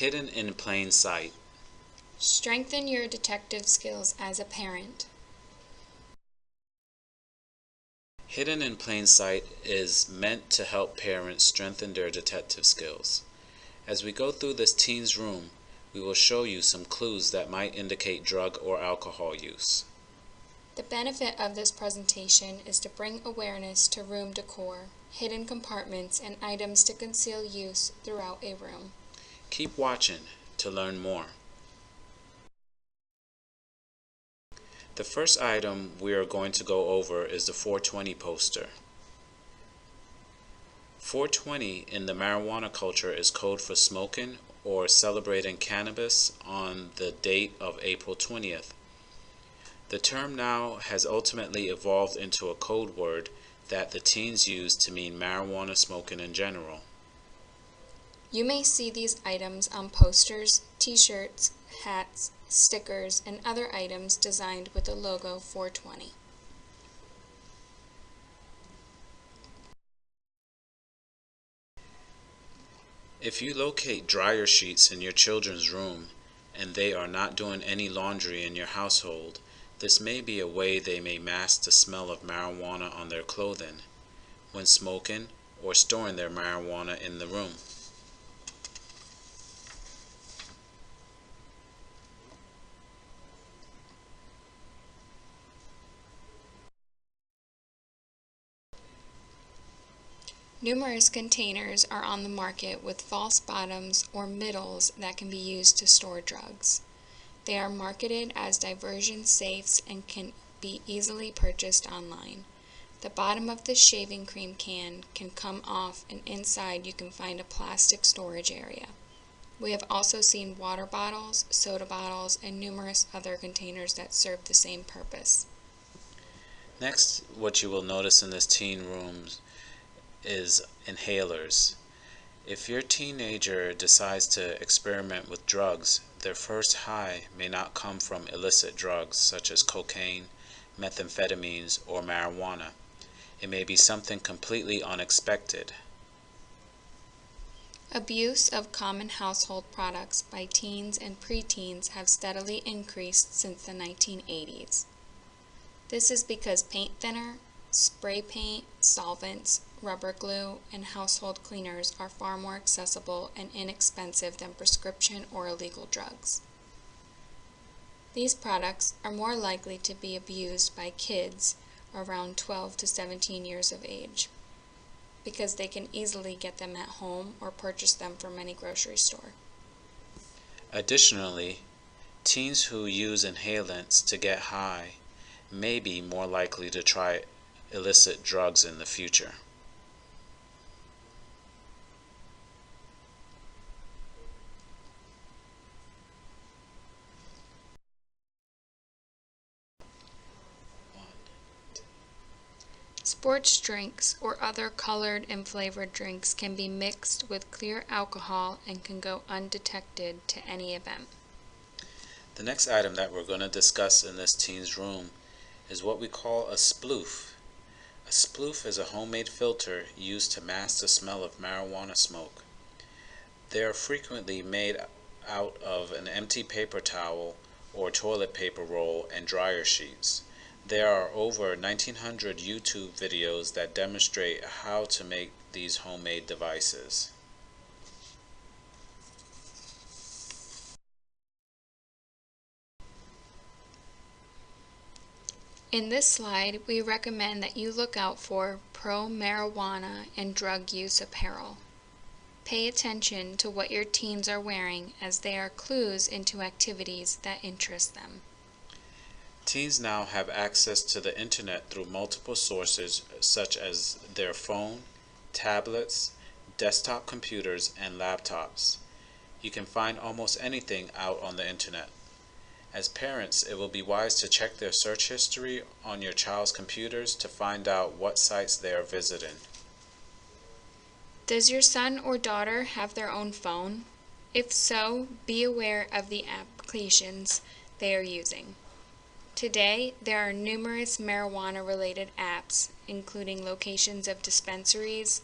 Hidden in plain sight. Strengthen your detective skills as a parent. Hidden in plain sight is meant to help parents strengthen their detective skills. As we go through this teen's room, we will show you some clues that might indicate drug or alcohol use. The benefit of this presentation is to bring awareness to room decor, hidden compartments, and items to conceal use throughout a room. Keep watching to learn more. The first item we are going to go over is the 420 poster. 420 in the marijuana culture is code for smoking or celebrating cannabis on the date of April 20th. The term now has ultimately evolved into a code word that the teens use to mean marijuana smoking in general. You may see these items on posters, t-shirts, hats, stickers, and other items designed with the logo 420. If you locate dryer sheets in your children's room and they are not doing any laundry in your household, this may be a way they may mask the smell of marijuana on their clothing when smoking or storing their marijuana in the room. Numerous containers are on the market with false bottoms or middles that can be used to store drugs. They are marketed as diversion safes and can be easily purchased online. The bottom of the shaving cream can come off, and inside you can find a plastic storage area. We have also seen water bottles, soda bottles, and numerous other containers that serve the same purpose. Next, what you will notice in this teen room is inhalers. If your teenager decides to experiment with drugs, their first high may not come from illicit drugs such as cocaine, methamphetamines, or marijuana. It may be something completely unexpected. Abuse of common household products by teens and preteens have steadily increased since the 1980s. This is because paint thinner, spray paint, solvents, rubber glue, and household cleaners are far more accessible and inexpensive than prescription or illegal drugs. These products are more likely to be abused by kids around 12 to 17 years of age because they can easily get them at home or purchase them from any grocery store. Additionally, teens who use inhalants to get high may be more likely to try illicit drugs in the future. Sports drinks or other colored and flavored drinks can be mixed with clear alcohol and can go undetected to any event. The next item that we're going to discuss in this teen's room is what we call a sploof. A sploof is a homemade filter used to mask the smell of marijuana smoke. They are frequently made out of an empty paper towel or toilet paper roll and dryer sheets. There are over 1,900 YouTube videos that demonstrate how to make these homemade devices. In this slide, we recommend that you look out for pro-marijuana and drug use apparel. Pay attention to what your teens are wearing, as they are clues into activities that interest them. Teens now have access to the internet through multiple sources such as their phone, tablets, desktop computers, and laptops. You can find almost anything out on the internet. As parents, it will be wise to check their search history on your child's computers to find out what sites they are visiting. Does your son or daughter have their own phone? If so, be aware of the applications they are using. Today, there are numerous marijuana-related apps, including locations of dispensaries,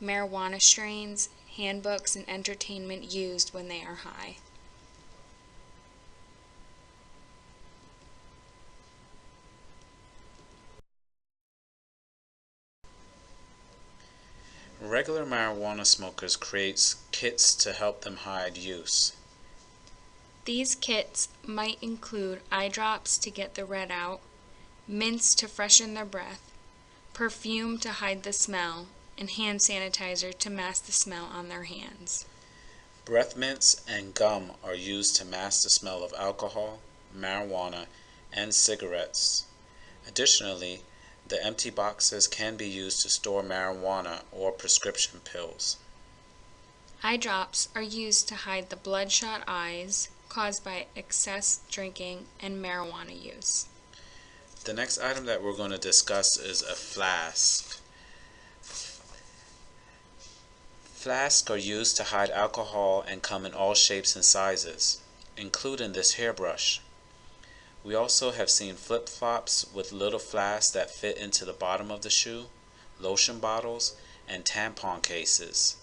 marijuana strains, handbooks, and entertainment used when they are high. Regular marijuana smokers create kits to help them hide use. These kits might include eye drops to get the red out, mints to freshen their breath, perfume to hide the smell, and hand sanitizer to mask the smell on their hands. Breath mints and gum are used to mask the smell of alcohol, marijuana, and cigarettes. Additionally, the empty boxes can be used to store marijuana or prescription pills. Eye drops are used to hide the bloodshot eyes caused by excess drinking and marijuana use. The next item that we're going to discuss is a flask. Flasks are used to hide alcohol and come in all shapes and sizes, including this hairbrush. We also have seen flip-flops with little flasks that fit into the bottom of the shoe, lotion bottles, and tampon cases.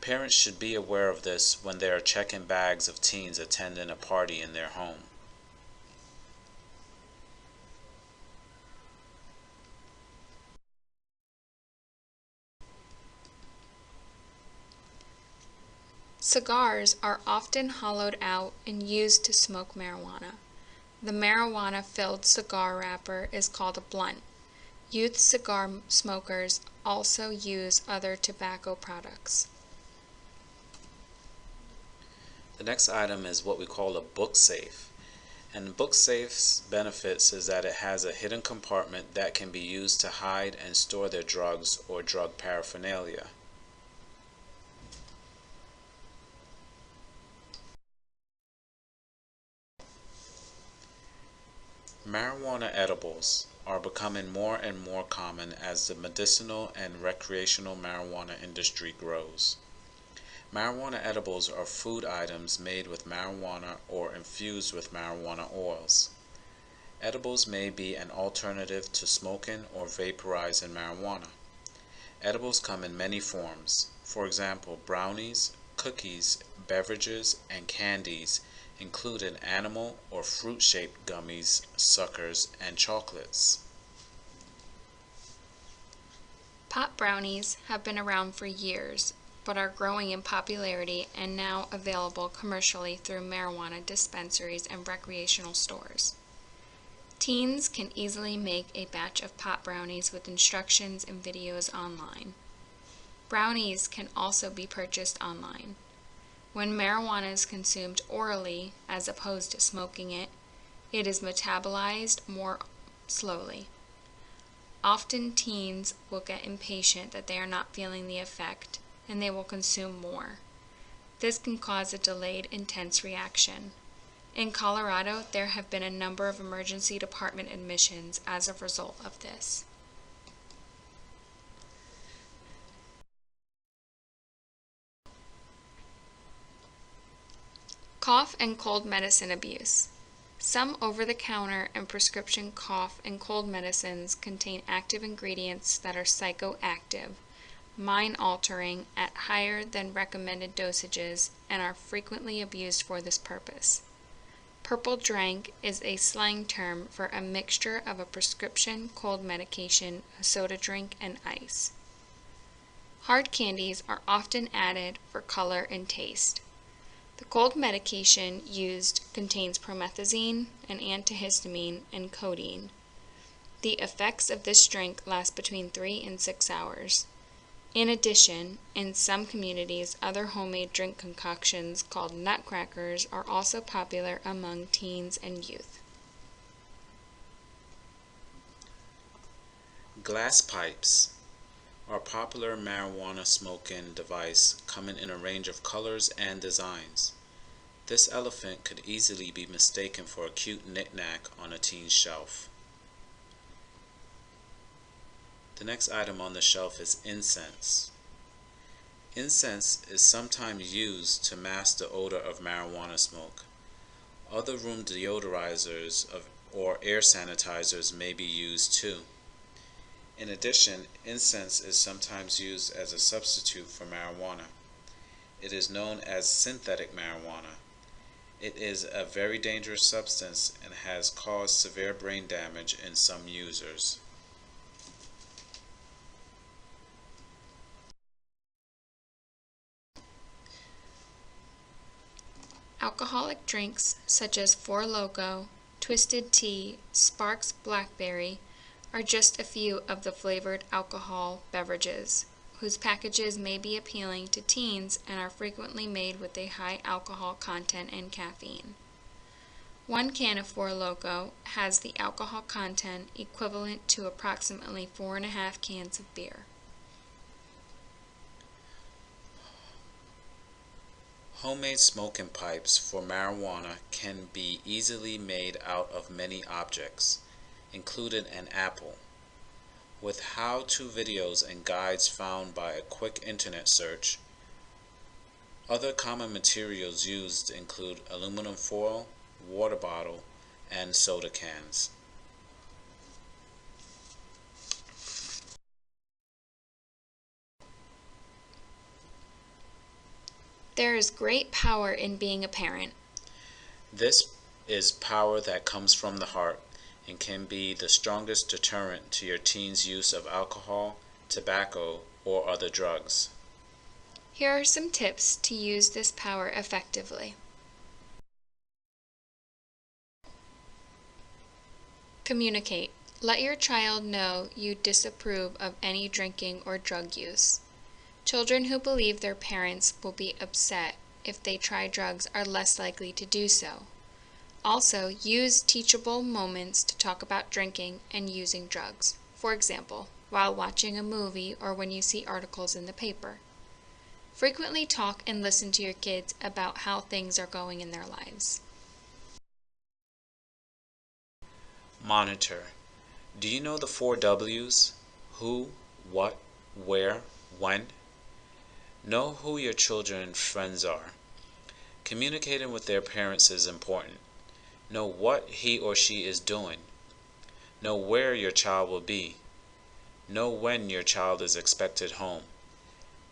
Parents should be aware of this when they are checking bags of teens attending a party in their home. Cigars are often hollowed out and used to smoke marijuana. The marijuana-filled cigar wrapper is called a blunt. Youth cigar smokers also use other tobacco products. The next item is what we call a book safe. And the book safe's benefits is that it has a hidden compartment that can be used to hide and store their drugs or drug paraphernalia. Marijuana edibles are becoming more and more common as the medicinal and recreational marijuana industry grows. Marijuana edibles are food items made with marijuana or infused with marijuana oils. Edibles may be an alternative to smoking or vaporizing marijuana. Edibles come in many forms. For example, brownies, cookies, beverages, and candies, including animal or fruit-shaped gummies, suckers, and chocolates. Pot brownies have been around for years, but are growing in popularity and now available commercially through marijuana dispensaries and recreational stores. Teens can easily make a batch of pot brownies with instructions and videos online. Brownies can also be purchased online. When marijuana is consumed orally, as opposed to smoking it, it is metabolized more slowly. Often teens will get impatient that they are not feeling the effect, and they will consume more. This can cause a delayed intense reaction. In Colorado, there have been a number of emergency department admissions as a result of this. Cough and cold medicine abuse. Some over-the-counter and prescription cough and cold medicines contain active ingredients that are psychoactive, mind-altering at higher than recommended dosages, and are frequently abused for this purpose. Purple drank is a slang term for a mixture of a prescription cold medication, a soda drink, and ice. Hard candies are often added for color and taste. The cold medication used contains promethazine, an antihistamine, and codeine. The effects of this drink last between 3 and 6 hours. In addition, in some communities, other homemade drink concoctions called nutcrackers are also popular among teens and youth. Glass pipes are a popular marijuana smoking device coming in a range of colors and designs. This elephant could easily be mistaken for a cute knick-knack on a teen's shelf. The next item on the shelf is incense. Incense is sometimes used to mask the odor of marijuana smoke. Other room deodorizers or air sanitizers may be used too. In addition, incense is sometimes used as a substitute for marijuana. it is known as synthetic marijuana. It is a very dangerous substance and has caused severe brain damage in some users. Alcoholic drinks such as Four Loko, Twisted Tea, Sparks Blackberry are just a few of the flavored alcohol beverages, whose packages may be appealing to teens and are frequently made with a high alcohol content and caffeine. One can of Four Loko has the alcohol content equivalent to approximately 4.5 cans of beer. Homemade smoking pipes for marijuana can be easily made out of many objects, including an apple. With how-to videos and guides found by a quick internet search, other common materials used include aluminum foil, water bottle, and soda cans. There is great power in being a parent. This is power that comes from the heart and can be the strongest deterrent to your teen's use of alcohol, tobacco, or other drugs. Here are some tips to use this power effectively. Communicate. Let your child know you disapprove of any drinking or drug use. Children who believe their parents will be upset if they try drugs are less likely to do so. Also, use teachable moments to talk about drinking and using drugs. For example, while watching a movie or when you see articles in the paper. Frequently talk and listen to your kids about how things are going in their lives. Monitor. Do you know the 4 W's? Who, what, where, when? Know who your children's friends are. Communicating with their parents is important. Know what he or she is doing. Know where your child will be. Know when your child is expected home.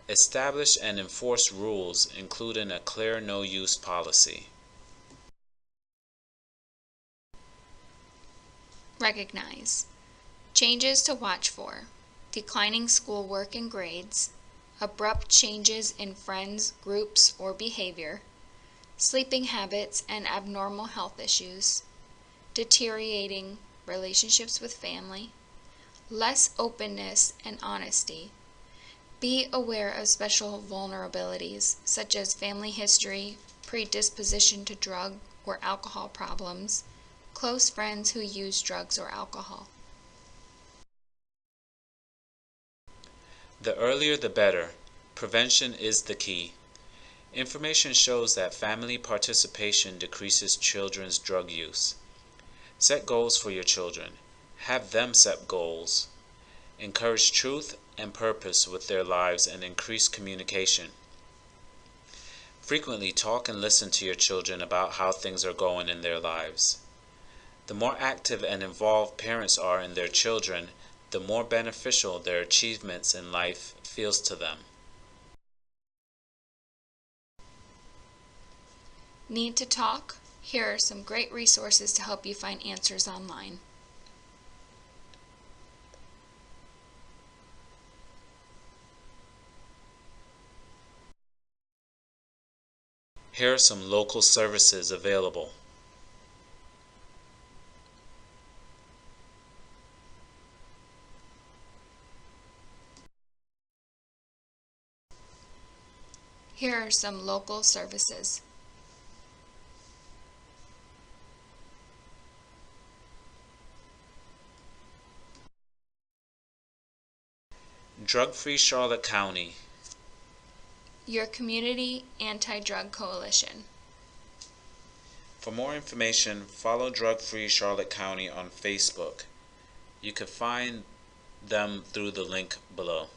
Establish and enforce rules, including a clear no-use policy. Recognize. Changes to watch for. Declining schoolwork and grades. Abrupt changes in friends, groups, or behavior. Sleeping habits and abnormal health issues. Deteriorating relationships with family. Less openness and honesty. Be aware of special vulnerabilities, such as family history, predisposition to drug or alcohol problems, close friends who use drugs or alcohol. The earlier the better. Prevention is the key. Information shows that family participation decreases children's drug use. Set goals for your children. Have them set goals. Encourage truth and purpose with their lives and increase communication. Frequently talk and listen to your children about how things are going in their lives. The more active and involved parents are in their children, the more beneficial their achievements in life feels to them. Need to talk? Here are some great resources to help you find answers online. Here are some local services available. Here are some local services. Drug-Free Charlotte County. Your Community Anti-Drug Coalition. For more information, follow Drug-Free Charlotte County on Facebook. You can find them through the link below.